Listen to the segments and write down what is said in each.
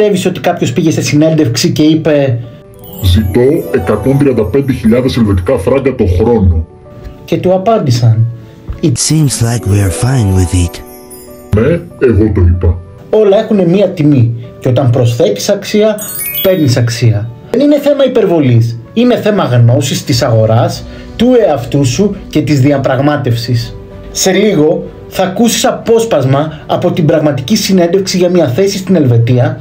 πιστεύεις ότι κάποιος πήγε σε συνέντευξη και είπε «Ζητώ 135.000 ελβετικά φράγκα το χρόνο»? Και του απάντησαν It seems like we are fine with it. Ναι, εγώ το είπα. Όλα έχουν μία τιμή και όταν προσθέτεις αξία, παίρνεις αξία. Δεν είναι θέμα υπερβολής, είναι θέμα γνώσης της αγοράς, του εαυτού σου και της διαπραγμάτευσης. Σε λίγο θα ακούσεις απόσπασμα από την πραγματική συνέντευξη για μια θέση στην Ελβετία,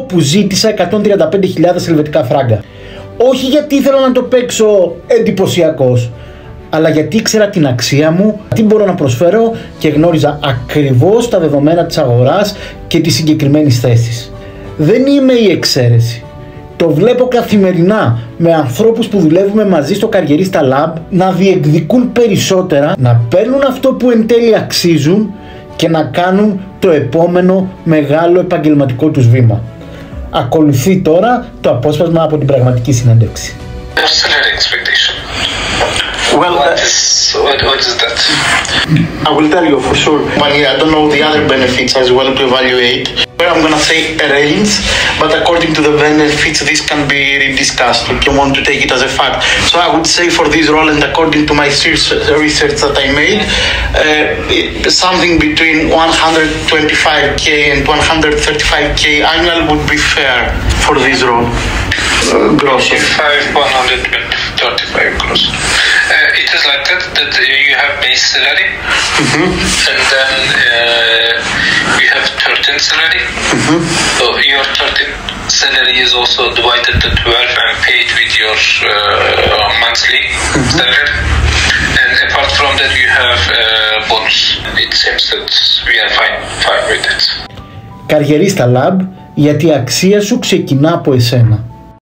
όπου ζήτησα 135.000 ελβετικά φράγκα. Όχι γιατί ήθελα να το παίξω εντυπωσιακός, αλλά γιατί ήξερα την αξία μου, τι μπορώ να προσφέρω και γνώριζα ακριβώς τα δεδομένα της αγοράς και της συγκεκριμένης θέσης. Δεν είμαι η εξαίρεση. Το βλέπω καθημερινά με ανθρώπους που δουλεύουμε μαζί στο Καριερίστα Lab να διεκδικούν περισσότερα, να παίρνουν αυτό που εν τέλει αξίζουν και να κάνουν το επόμενο μεγάλο επαγγελματικό τους βήμα. Ακολουθεί τώρα το απόσπασμα από την πραγματική συνέντευξη. Well, what is that? I will tell you for sure. But I don't know the other benefits as well to evaluate. I'm gonna say a range, but according to the benefits, this can be rediscussed. You want to take it as a fact. So I would say for this role, and according to my research that I made, something between 125k and 135k annual would be fair for this role. Gross. 135 gross. It is like that you have base salary, and then you have 13 salary. So your 13 salary is also divided to 12 and paid with your monthly salary. And apart from that, you have bonus. It seems that we are fine with it. Καριερίστα Lab, γιατί η αξία σου ξεκινά από εσένα.